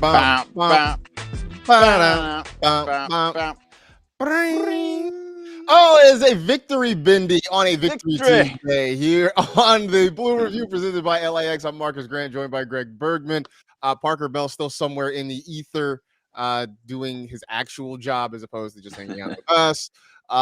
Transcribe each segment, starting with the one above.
Bum, bum, Ba-da, ba-da, bum, bum, bum. bum. Bring. Bring. Oh, it is a victory bendy on a victory Victory. Tuesday here on the Blue Review presented by LAX. I'm Marcus Grant, joined by Greg Bergman. Parker Bell still somewhere in the ether doing his actual job as opposed to just hanging out with us.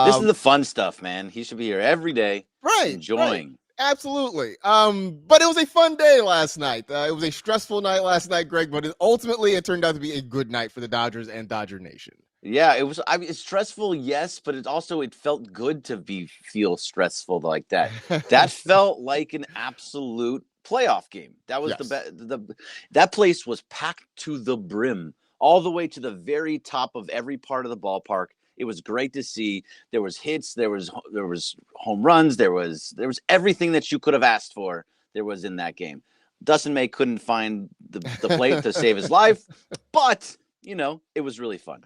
This is the fun stuff, man. He should be here every day, Right. enjoying. Absolutely. But it was a fun day last night. It was a stressful night last night, Greg, but ultimately it turned out to be a good night for the Dodgers and Dodger Nation. Yeah, it was. I mean, it's stressful, yes, but it felt good to feel stressful like that. That felt like an absolute playoff game. That was Yes. that place was packed to the brim, all the way to the very top of every part of the ballpark. It was great to see. There was hits, there was home runs, there was everything that you could have asked for. There was in that game. Dustin May couldn't find the plate to save his life, but it was really fun.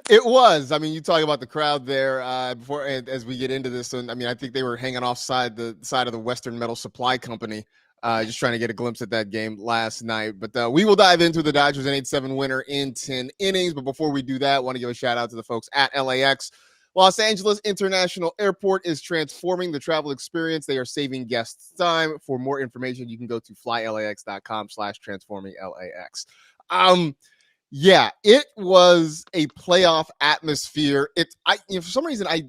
It was. I mean, you talk about the crowd there before, and as we get into this, and I mean, I think they were hanging off the side of the Western Metal Supply Company, just trying to get a glimpse at that game last night. But we will dive into the Dodgers an 8-7 winner in 10 innings. But before we do that, I want to give a shout out to the folks at LAX. Los Angeles International Airport is transforming the travel experience. They are saving guests time. For more information, you can go to flylax.com/transforminglax. Yeah, it was a playoff atmosphere. For some reason I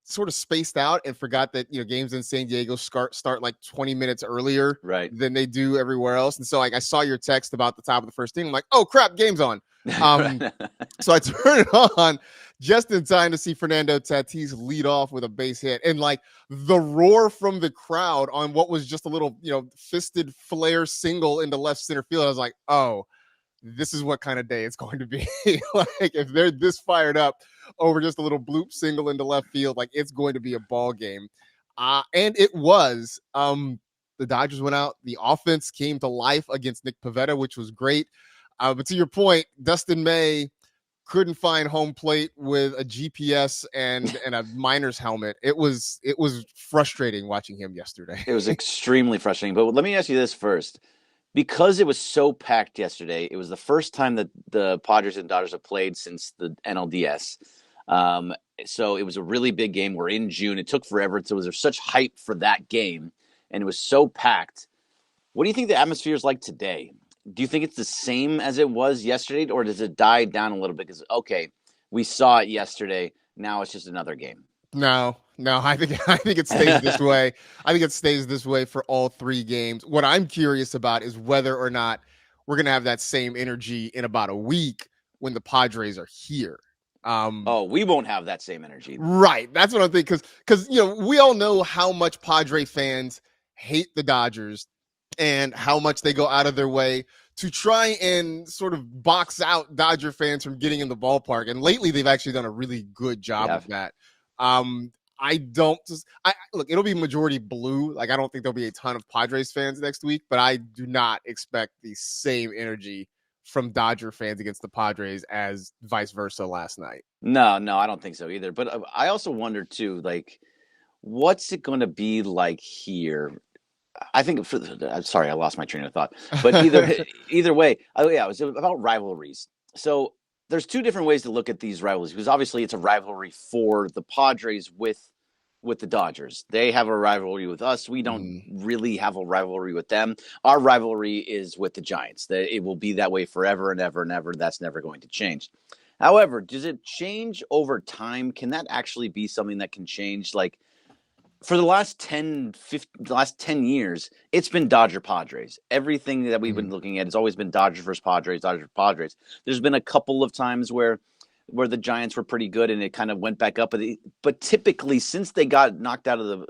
sort of spaced out and forgot that games in San Diego start like 20 minutes earlier than they do everywhere else. And so like I saw your text about the top of the first inning. I'm like, oh crap, game's on. So I turned it on just in time to see Fernando Tatis lead off with a base hit, and like the roar from the crowd on what was just a little fisted flare single into left center field. I was like, oh, this is what kind of day it's going to be. Like if they're this fired up over just a little bloop single into left field, like it's going to be a ball game. And it was. The Dodgers went out. The offense came to life against Nick Pivetta, which was great. But to your point, Dustin May couldn't find home plate with a GPS and a miner's helmet. It was frustrating watching him yesterday. It was extremely frustrating. But let me ask you this first. Because it was so packed yesterday, it was the first time that the Padres and Dodgers have played since the NLDS. So it was a really big game. We're in June. It took forever. So there's such hype for that game, and it was so packed. What do you think the atmosphere is like today? Do you think it's the same as it was yesterday, or does it die down a little bit? Because, okay, we saw it yesterday. Now it's just another game. No, I think it stays this way. I think it stays this way for all three games. What I'm curious about is whether or not we're going to have that same energy in about a week when the Padres are here. We won't have that same energy. Right. That's what I'm thinking. Because we all know how much Padre fans hate the Dodgers and how much they go out of their way to try and sort of box out Dodger fans from getting in the ballpark. And lately, they've actually done a really good job of that. Look, it'll be majority blue. Like, I don't think there'll be a ton of Padres fans next week, but I do not expect the same energy from Dodger fans against the Padres as vice versa last night. No, I don't think so either. But I also wonder too, like, what's it going to be like here? I think I'm sorry, I lost my train of thought. But either way, it was about rivalries. So there's two different ways to look at these rivalries, because obviously it's a rivalry for the Padres with the Dodgers. They have a rivalry with us. We don't really have a rivalry with them. Our rivalry is with the Giants. It will be that way forever and ever and ever. That's never going to change. However, does it change over time? Can that actually be something that can change? Like, for the last 10 years, it's been Dodger Padres. Everything that we've been looking at has always been Dodgers versus Padres, Dodgers versus Padres. There's been a couple of times where the Giants were pretty good and it kind of went back up. But typically, since they got knocked out of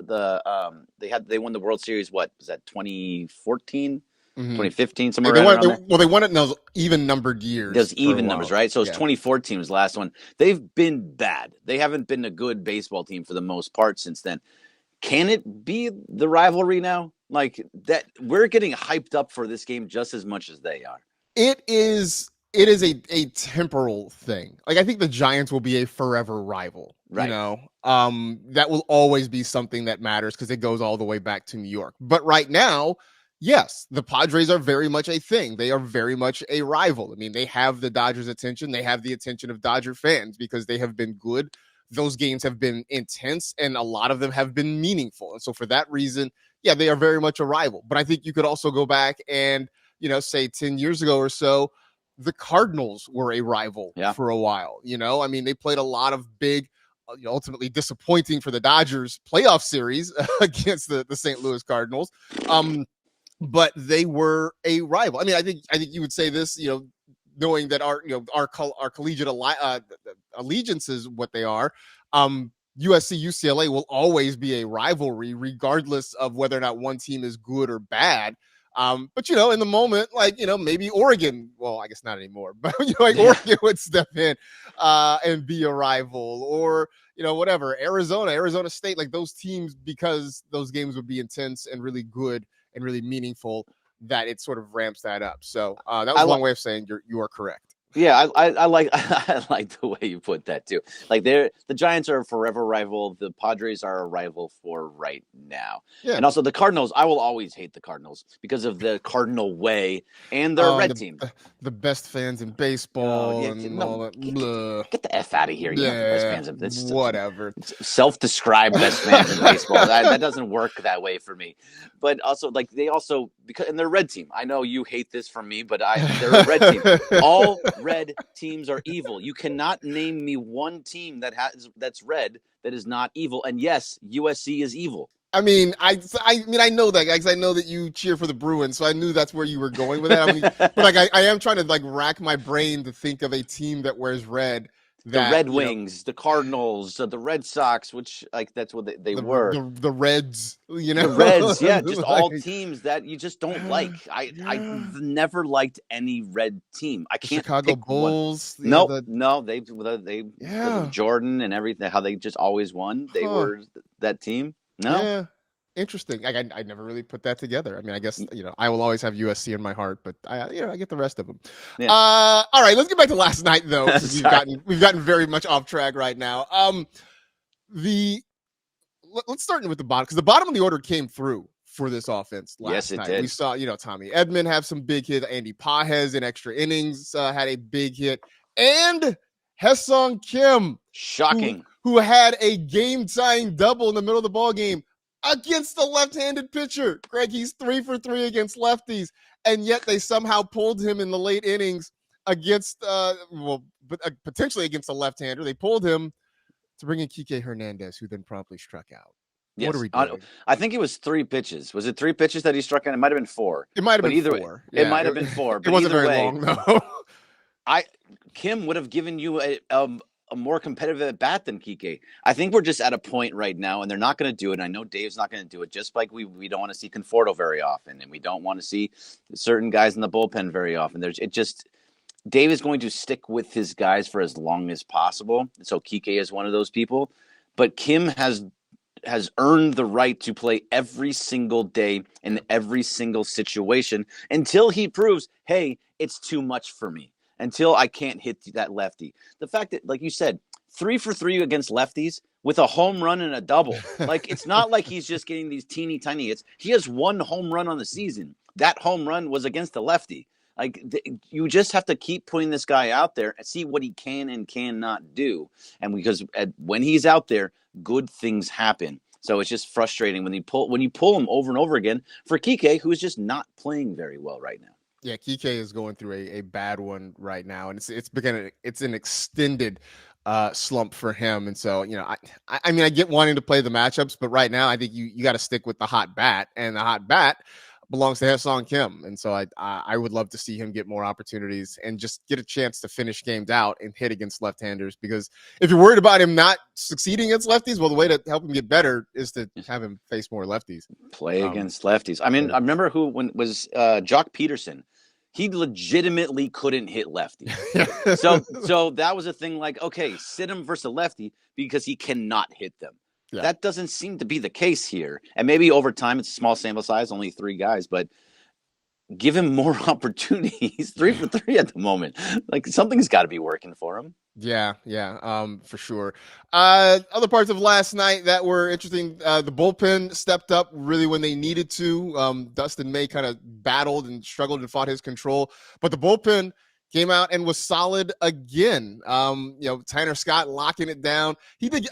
they won the World Series, what was that, 2014? 2015, somewhere around there. Well, they won it in those even numbered years. Those even numbers, right? So it's 2014 was the last one. They've been bad. They haven't been a good baseball team for the most part since then. Can it be the rivalry now? Like that, we're getting hyped up for this game just as much as they are. It is a temporal thing. Like, I think the Giants will be a forever rival. Right. That will always be something that matters because it goes all the way back to New York. But right now, Yes, the Padres are very much a thing. They are very much a rival. I mean, they have the Dodgers' attention. They have the attention of Dodger fans because they have been good. Those games have been intense, and a lot of them have been meaningful. And so, for that reason, yeah, they are very much a rival. But I think you could also go back and, say 10 years ago or so, the Cardinals were a rival for a while. I mean, they played a lot of big, ultimately disappointing for the Dodgers playoff series against the St. Louis Cardinals. But they were a rival. I mean, I think you would say this, knowing that our collegiate allegiances, what they are. USC UCLA will always be a rivalry, regardless of whether or not one team is good or bad. But in the moment, maybe Oregon, well, I guess not anymore, but Oregon would step in and be a rival, or whatever, Arizona State, like those teams, because those games would be intense and really good and really meaningful, that it sort of ramps that up. So that was one way of saying you are correct. Yeah, I like I like the way you put that too. Like the Giants are a forever rival. The Padres are a rival for right now. Yeah. And also the Cardinals, I will always hate the Cardinals because of the Cardinal way and their red team. The best fans in baseball Get the F out of here. You're not the best fans of this. Whatever. Self-described best fans in baseball. That doesn't work that way for me. But also and they're red team. I know you hate this from me, but they're a red team. All red teams are evil. You cannot name me one team that's red that is not evil. And yes, USC is evil. I mean, I know that, because I know that you cheer for the Bruins, so I knew that's where you were going with that. I mean, but I am trying to rack my brain to think of a team that wears red. The Red Wings, the Cardinals, the Red Sox, which that's what they were. The Reds, The Reds, yeah, just all teams that you just don't like. I've never liked any red team. I can't. Chicago Bulls. No, they Jordan and everything. How they just always won. They were that team. No. Yeah. Interesting. I never really put that together. I mean, I guess I will always have USC in my heart, but I get the rest of them. Yeah. All right, let's get back to last night though. We've gotten very much off track right now. Let's start with the bottom, because the bottom of the order came through for this offense last night. Did. We saw Tommy Edman have some big hits. Andy Pages in extra innings had a big hit, and Ha-Seong Kim, shocking, who had a game-tying double in the middle of the ball game against the left-handed pitcher. Greg, he's 3 for 3 against lefties, and yet they somehow pulled him in the late innings against, potentially against a left-hander. They pulled him to bring in Kike Hernandez, who then promptly struck out. Yes. What are we doing? I think it was 3 pitches. Was it 3 pitches that he struck out? It might have been 4. It might have been 4. It might have been 4. But it wasn't very long, though. Kim would have given you a more competitive at bat than Kike. I think we're just at a point right now, and they're not going to do it. I know Dave's not going to do it, just like we don't want to see Conforto very often, and we don't want to see certain guys in the bullpen very often. Dave is going to stick with his guys for as long as possible. So Kike is one of those people, but Kim has earned the right to play every single day in every single situation until he proves, hey, it's too much for me. Until I can't hit that lefty. The fact that, like you said, 3 for 3 against lefties with a home run and a double. It's not like he's just getting these teeny tiny hits. He has 1 home run on the season. That home run was against a lefty. You just have to keep putting this guy out there and see what he can and cannot do. And because when he's out there, good things happen. So it's just frustrating when you pull him over and over again for Kike, who is just not playing very well right now. Yeah, Kike is going through a bad one right now, and it's an extended slump for him. And so, I mean, I get wanting to play the matchups, but right now I think you got to stick with the hot bat, and the hot bat belongs to Ha-Seong Kim. And so I would love to see him get more opportunities and just get a chance to finish games out and hit against left-handers, because if you're worried about him not succeeding against lefties, well, the way to help him get better is to have him face more lefties. Play against lefties. I mean, I remember when was Jock Peterson. He legitimately couldn't hit lefty. So that was a thing, okay, sit him versus a lefty because he cannot hit them. Yeah. That doesn't seem to be the case here. And maybe over time, it's a small sample size, only 3 guys, but give him more opportunities. He's 3 for 3 at the moment. Like something's got to be working for him. Yeah, for sure. Other parts of last night that were interesting. The bullpen stepped up really when they needed to. Dustin May kind of battled and struggled and fought his control, but the bullpen came out and was solid again. Tanner Scott locking it down. He did.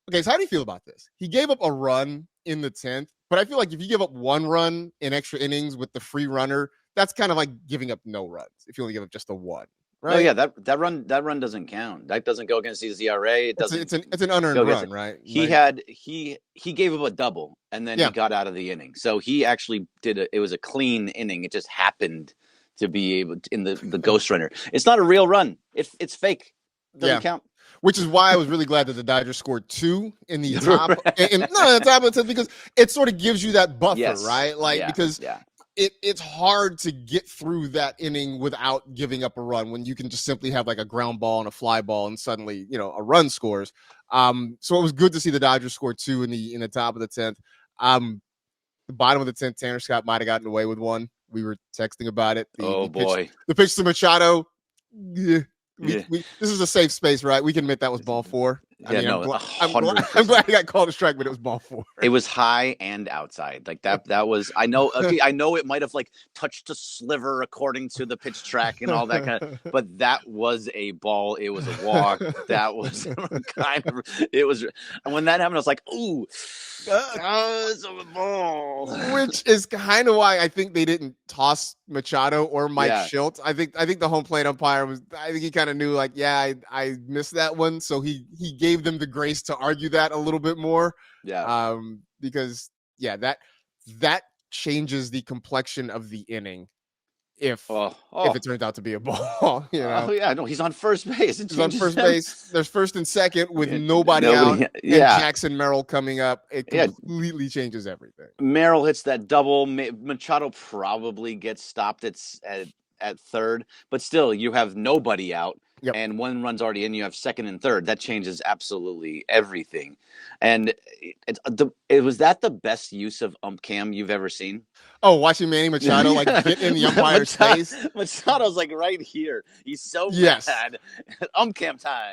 Okay, so how do you feel about this? He gave up a run in the 10th, but I feel like if you give up one run in extra innings with the free runner, that's kind of like giving up no runs if you only give up just the one. No, Right? yeah, that run doesn't count. That doesn't go against his ERA. It doesn't It's an unearned go against run, it. right? He gave up a double and then he Yeah. got out of the inning. So he actually it was a clean inning. It just happened to be able in the ghost runner. It's not a real run. It's fake. It doesn't count. Which is why I was really glad that the Dodgers scored 2 in the top. The top of the 10th, because it sort of gives you that buffer, Yes. right? Like, Yeah. because Yeah. it's hard to get through that inning without giving up a run when you can just simply have like a ground ball and a fly ball and suddenly, a run scores. So it was good to see the Dodgers score 2 in the top of the 10th. The bottom of the 10th, Tanner Scott might have gotten away with one. We were texting about it. Boy. The pitch to Machado. Yeah. Yeah. This is a safe space, right? We can admit that was ball 4. I'm glad I got called a strike, but it was ball 4. It was high and outside. Like that was I know it might have like touched a sliver according to the pitch track and all that kind of, but that was a ball. It was a walk. That was it was, and when that happened, I was like, ooh, it's a ball. Which is kind of why I think they didn't toss Machado or Mike Shildt. I think the home plate umpire I think he kind of knew, like, I missed that one. So he gave them the grace to argue that a little bit more. Yeah. Because that changes the complexion of the inning if it turns out to be a ball. Oh yeah, no, he's on first base. He's on first base. There's first and second with nobody out. Yeah. And Jackson Merrill coming up. It completely changes everything. Merrill hits that double. Machado probably gets stopped at third, but still you have nobody out. Yep. And one run's already in, you have second and third. That changes absolutely everything. And it was that the best use of ump cam you've ever seen? Oh, watching Manny Machado like get in the umpire's face. Machado's like right here. He's so bad. Ump cam time.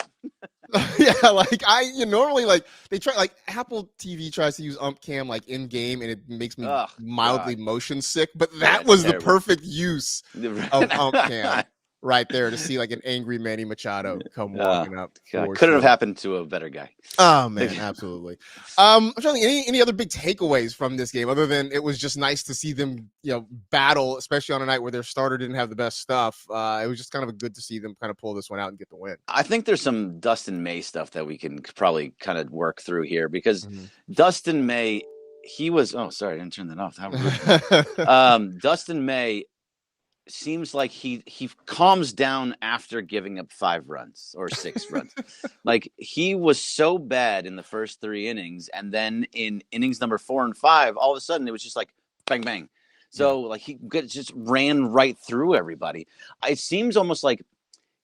Yeah, like normally like they try, like Apple TV tries to use ump cam like in game, and it makes me mildly motion sick. But that was terrible. The perfect use of ump cam. Right there to see like an angry Manny Machado come walking up. Couldn't have happened to a better guy. Oh man, absolutely. I'm trying to think, any other big takeaways from this game other than it was just nice to see them, battle, especially on a night where their starter didn't have the best stuff. It was just kind of good to see them kind of pull this one out and get the win. I think there's some Dustin May stuff that we can probably kind of work through here because Dustin May, he was. Oh, sorry, I didn't turn that off. Dustin May seems like he calms down after giving up 5 runs or 6 runs. Like he was so bad in the first 3 innings, and then in innings number 4 and 5, all of a sudden it was just like bang bang. So like he just ran right through everybody. It seems almost like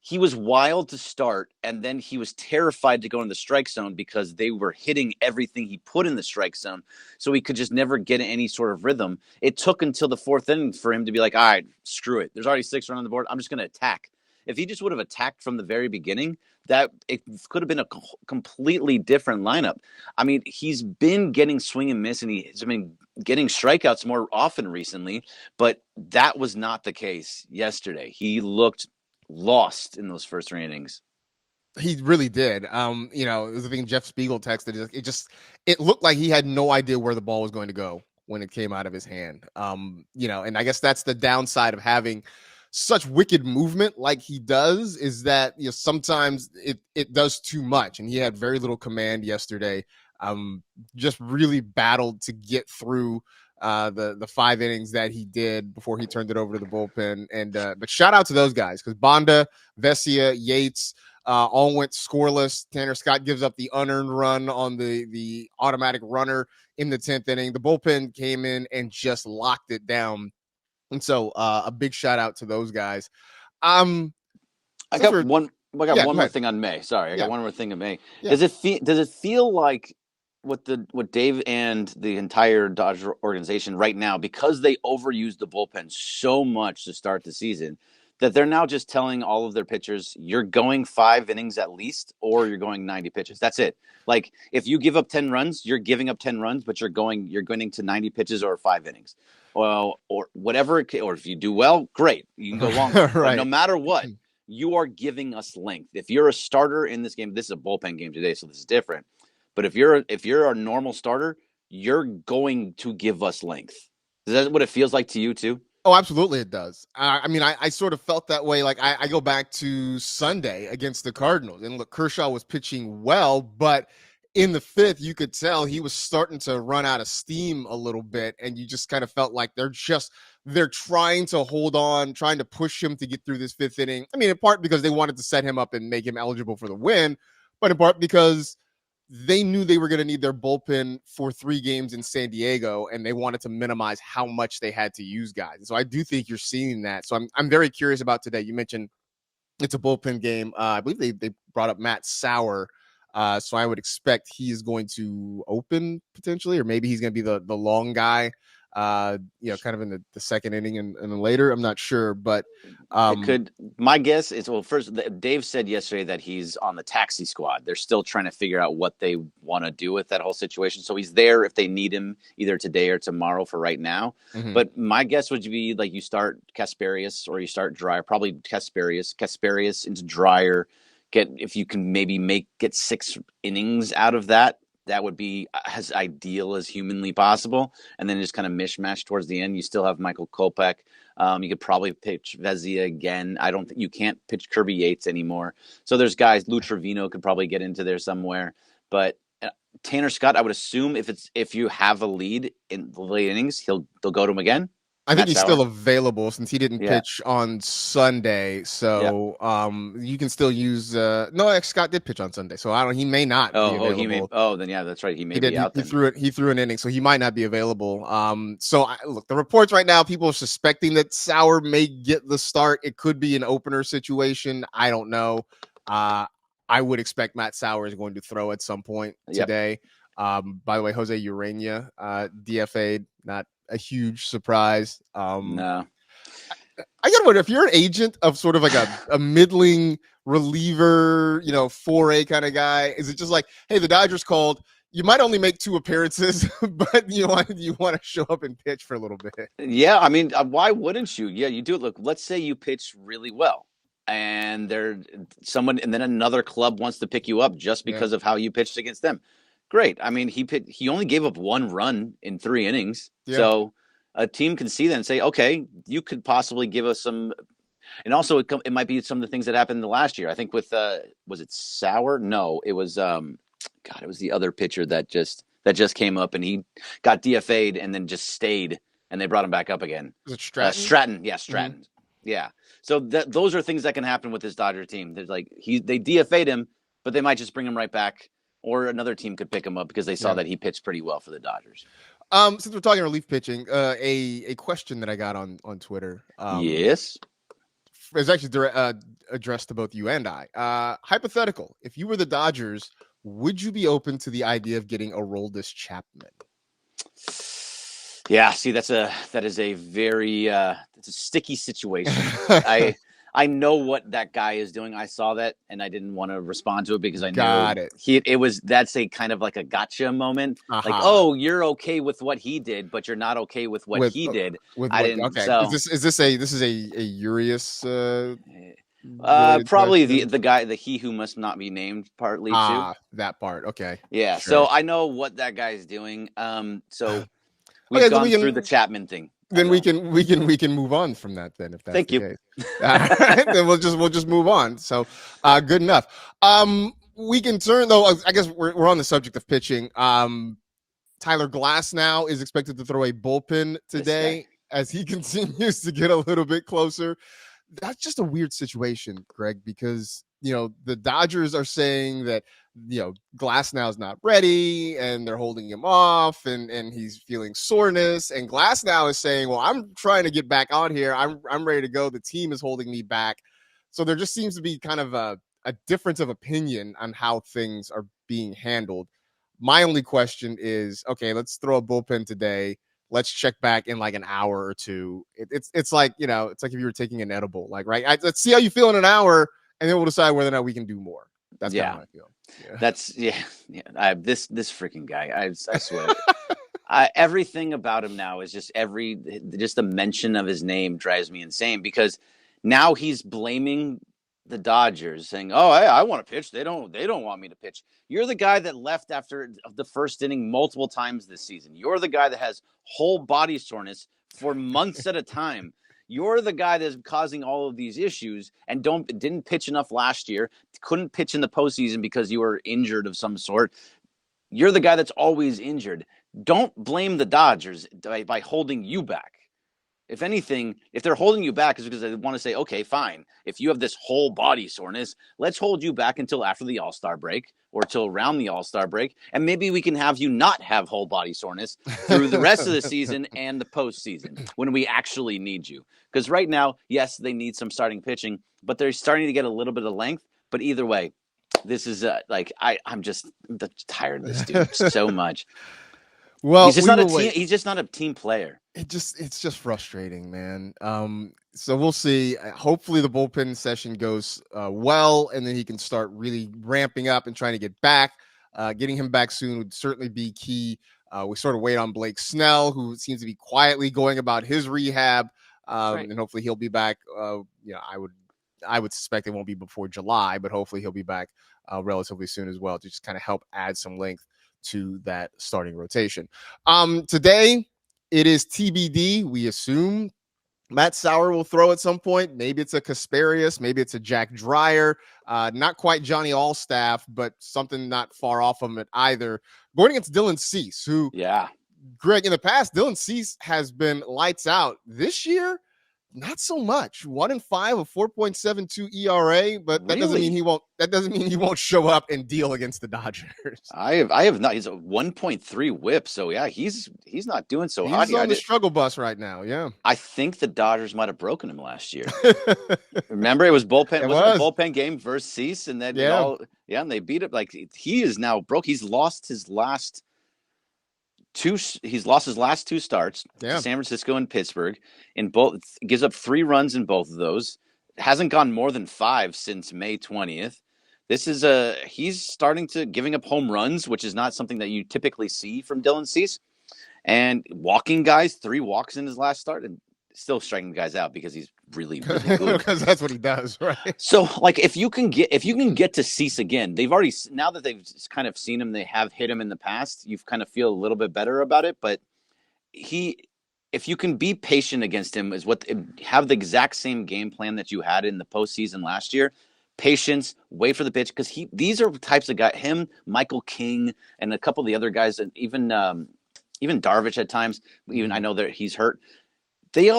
he was wild to start, and then he was terrified to go in the strike zone because they were hitting everything he put in the strike zone. So he could just never get any sort of rhythm. It took until the 4th inning for him to be like, all right, screw it. There's already 6 runs on the board. I'm just going to attack. If he just would have attacked from the very beginning, that it could have been a completely different lineup. I mean, he's been getting swing and miss, and he's been getting strikeouts more often recently, but that was not the case yesterday. He looked lost in those first 3 innings. He really did. It was the thing Jeff Spiegel texted. It looked like he had no idea where the ball was going to go when it came out of his hand. And I guess that's the downside of having such wicked movement like he does, is that sometimes it does too much, and he had very little command yesterday. Just really battled to get through the 5 innings that he did before he turned it over to the bullpen. And but shout out to those guys, because Bonda, Vesia, Yates all went scoreless. Tanner Scott gives up the unearned run on the automatic runner in the 10th inning. The bullpen came in and just locked it down. And so a big shout out to those guys. I got one more thing on May. Sorry, I got one more thing on May. Yeah. Does it feel like what Dave and the entire Dodger organization right now, because they overused the bullpen so much to start the season, that they're now just telling all of their pitchers, you're going 5 innings at least, or you're going 90 pitches. That's it. Like if you give up 10 runs, you're giving up 10 runs, but you're going to 90 pitches or 5 innings. Well, or whatever, or if you do well, great, you can go longer. But no Right. matter what, you are giving us length. If you're a starter in this game, this is a bullpen game today, so this is different. But if you're a normal starter, you're going to give us length. Is that what it feels like to you too? Oh, absolutely, it does. I mean, I sort of felt that way. Like I go back to Sunday against the Cardinals, and look, Kershaw was pitching well, but in the fifth, you could tell he was starting to run out of steam a little bit, and you just kind of felt like they're trying to hold on, trying to push him to get through this fifth inning. I mean, in part because they wanted to set him up and make him eligible for the win, but in part because they knew they were going to need their bullpen for 3 games in San Diego, and they wanted to minimize how much they had to use guys. And so I do think you're seeing that. So I'm very curious about today. You mentioned it's a bullpen game. I believe they brought up Matt Sauer. So I would expect he is going to open potentially, or maybe he's going to be the long guy, kind of in the second inning and later. I'm not sure, but It could. My guess is, well, first, Dave said yesterday that he's on the taxi squad. They're still trying to figure out what they want to do with that whole situation. So he's there if they need him either today or tomorrow for right now. mhm. But my guess would be like you start Casparius or you start Dryer, probably Casparius into Dryer. If you can maybe get 6 innings out of that. That would be as ideal as humanly possible. And then just kind of mishmash towards the end. You still have Michael Kopech. You could probably pitch Vezia again. I don't think you can't pitch Kirby Yates anymore. So there's guys. Lou Trevino could probably get into there somewhere. But Tanner Scott, I would assume if you have a lead in the late innings, they'll go to him again. I think Matt he's Sauer. still available since he didn't Yeah. pitch on Sunday. Yeah. So you can still use no, Scott did pitch on Sunday. So I don't he may not be He may. available. Oh, then yeah, that's right. He may He be did out he then. threw it he threw an inning, so he might not be available. Look, the reports right now, people are suspecting that Sauer may get the start. It could be an opener situation. I don't know. I would expect Matt Sauer is going to throw at some point today. By the way, Jose Urania DFA'd, not a huge surprise. No. I gotta wonder if you're an agent of sort of like a middling reliever, 4A kind of guy. Is it just like, hey, the Dodgers called? You might only make 2 appearances, but you want to show up and pitch for a little bit. Yeah, I mean, why wouldn't you? Yeah, you do it. Look, let's say you pitch really well, and and then another club wants to pick you up just Yeah. because of how you pitched against them. Great. I mean, he only gave up 1 run in 3 innings, Yeah. so a team can see that and say, okay, you could possibly give us some. And also, it might be some of the things that happened the last year. I think with was it Sauer? No, it was God, it was the other pitcher that just came up and he got DFA'd and then just stayed and they brought him back up again. Is it Stratton? Stratton, yeah, Stratton, yeah. So those are things that can happen with this Dodger team. There's like they DFA'd him, but they might just bring him right back, or another team could pick him up because they saw that he pitched pretty well for the Dodgers. Since we're talking relief pitching, a question that I got on Twitter. Yes. It's actually addressed to both you and I. Hypothetical: if you were the Dodgers, would you be open to the idea of getting Aroldis Chapman? Yeah, see, that is a very it's a sticky situation. I know what that guy is doing. I saw that and I didn't want to respond to it because I knew that's a kind of like a gotcha moment. Like, oh, you're okay with what he did, but you're not okay with what he did. Okay. So is this a Urias probably the guy, he who must not be named, partly too. That part. Okay. Yeah. Sure. So I know what that guy's doing. So we've gone through the Chapman thing. Then we can move on from that then, if that's Thank the you. case. Then we'll just move on. So good enough. We can turn though. I guess we're on the subject of pitching. Tyler Glasnow is expected to throw a bullpen today as he continues to get a little bit closer. That's just a weird situation, Greg, because the Dodgers are saying that Glasnow is not ready and they're holding him off and he's feeling soreness, and Glasnow is saying, well, I'm trying to get back on here, I'm ready to go, the team is holding me back. So there just seems to be kind of a difference of opinion on how things are being handled. My only question is, okay, let's throw a bullpen today. Let's check back in like an hour or two. It's like, it's like if you were taking an edible, like, right. Let's see how you feel in an hour, and then we'll decide whether or not we can do more. That's kind of Yeah, how I feel. Yeah. that's yeah. This freaking guy. I swear. Everything about him now is just the mention of his name drives me insane because now he's blaming the Dodgers, saying, "Oh, I want to pitch. They don't want me to pitch." You're the guy that left after the first inning multiple times this season. You're the guy that has whole body soreness for months at a time. You're the guy that's causing all of these issues and didn't pitch enough last year. Couldn't pitch in the postseason because you were injured of some sort. You're the guy that's always injured. Don't blame the Dodgers by holding you back. If anything, if they're holding you back, is because they want to say, okay, fine. If you have this whole body soreness, let's hold you back until after the All-Star break or till around the All-Star break. And maybe we can have you not have whole body soreness through the rest of the season and the postseason when we actually need you. Because right now, yes, they need some starting pitching, but they're starting to get a little bit of length. But either way, this is I'm just tired of this dude so much. Well, we will wait. He's just not a team player. It's just frustrating, man. So we'll see. Hopefully the bullpen session goes well, and then he can start really ramping up and trying to get back. Getting him back soon would certainly be key. We sort of wait on Blake Snell, who seems to be quietly going about his rehab, Right. and hopefully he'll be back. I would suspect it won't be before July, but hopefully he'll be back relatively soon as well to just kind of help add some length to that starting rotation. Today it is TBD. We assume Matt Sauer will throw at some point. Maybe it's a Kasparius, maybe it's a Jack Dreyer. Not quite Johnny Allstaff, but something not far off from it either. Going against Dylan Cease, who, Yeah. Greg, in the past, Dylan Cease has been lights out. This year, not so much. 1-5, a 4.72 ERA, but that doesn't mean he won't. That doesn't mean he won't show up and deal against the Dodgers. I have not. He's a 1.3 WHIP, so yeah, he's not doing so hot. He's on the struggle bus right now. Yeah, I think the Dodgers might have broken him last year. Remember, it was bullpen. Wasn't a bullpen game versus Cease, and then and they beat it. Like he is now broke. He's lost his last two starts to San Francisco and Pittsburgh. In both, gives up 3 runs in both of those. Hasn't gone more than 5 since May 20th. This is he's starting to giving up home runs, which is not something that you typically see from Dylan Cease. And walking guys, 3 walks in his last start, and still striking guys out because he's really, really good. Because that's what he does, right? So, like, if you can get to Cease again, they've already, now that they've kind of seen him, they have hit him in the past. You kind of feel a little bit better about it. But if you can be patient against him, have the exact same game plan that you had in the postseason last year. Patience, wait for the pitch, because these are types of guys. Him, Michael King, and a couple of the other guys, and even Darvish at times. Even I know that he's hurt. They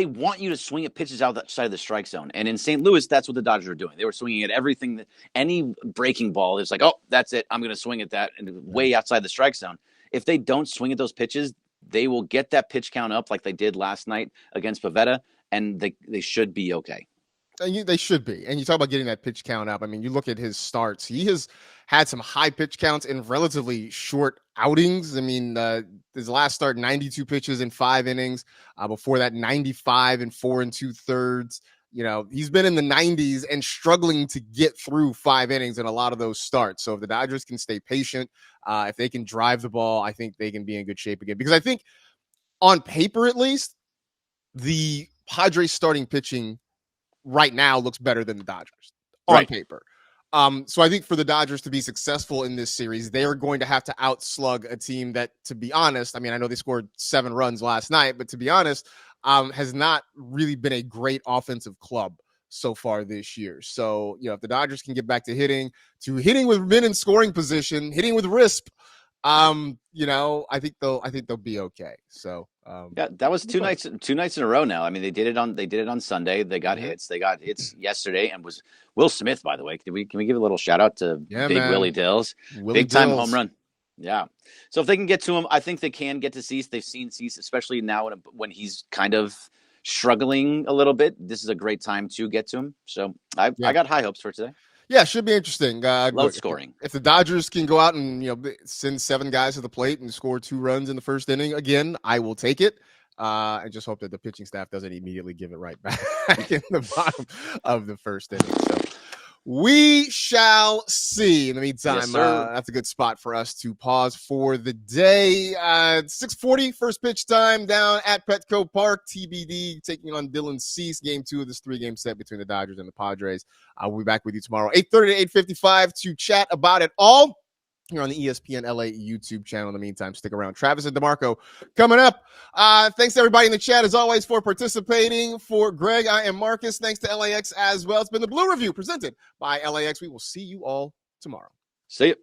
want you to swing at pitches outside of the strike zone. And in St. Louis, that's what the Dodgers are doing. They were swinging at everything, any breaking ball. It's like, oh, that's it. I'm going to swing at that and way outside the strike zone. If they don't swing at those pitches, they will get that pitch count up like they did last night against Pavetta, and they should be okay. They should be. And you talk about getting that pitch count up. I mean, you look at his starts. He has had some high pitch counts in relatively short outings. I mean, his last start, 92 pitches in 5 innings. Before that, 95 in 4 2/3. He's been in the 90s and struggling to get through 5 innings in a lot of those starts. So if the Dodgers can stay patient, if they can drive the ball, I think they can be in good shape again. Because I think on paper, at least, the Padres starting pitching right now looks better than the Dodgers on paper. So I think for the Dodgers to be successful in this series, they are going to have to outslug a team that, to be honest, I mean, I know they scored 7 runs last night, but to be honest, has not really been a great offensive club so far this year. So, if the Dodgers can get back to hitting with men in scoring position, hitting with RISP, I think they'll be okay. So that was 2 nights in a row now. I mean, they did it on Sunday. They got hits. They got hits yesterday, and was Will Smith, by the way. Can we give a little shout out to Big Willie Dills? Big time home run. Yeah. So if they can get to him, I think they can get to Cease. They've seen Cease, especially now when he's kind of struggling a little bit. This is a great time to get to him. So I got high hopes for today. Yeah, should be interesting. Load scoring. If the Dodgers can go out and send 7 guys to the plate and score 2 runs in the first inning, again, I will take it. And just hope that the pitching staff doesn't immediately give it right back in the bottom of the first inning. So we shall see. In the meantime, Yes, that's a good spot for us to pause for the day. 6:40 first pitch time down at Petco Park. TBD taking on Dylan Cease. Game 2 of this 3-game set between the Dodgers and the Padres. We'll be back with you tomorrow, 8:30 to 8:55 to chat about it all here on the ESPN LA YouTube channel. In the meantime, stick around. Travis and DeMarco coming up. Thanks to everybody in the chat, as always, for participating. For Greg, I am Marcus. Thanks to LAX as well. It's been the Blue Review presented by LAX. We will see you all tomorrow. See you.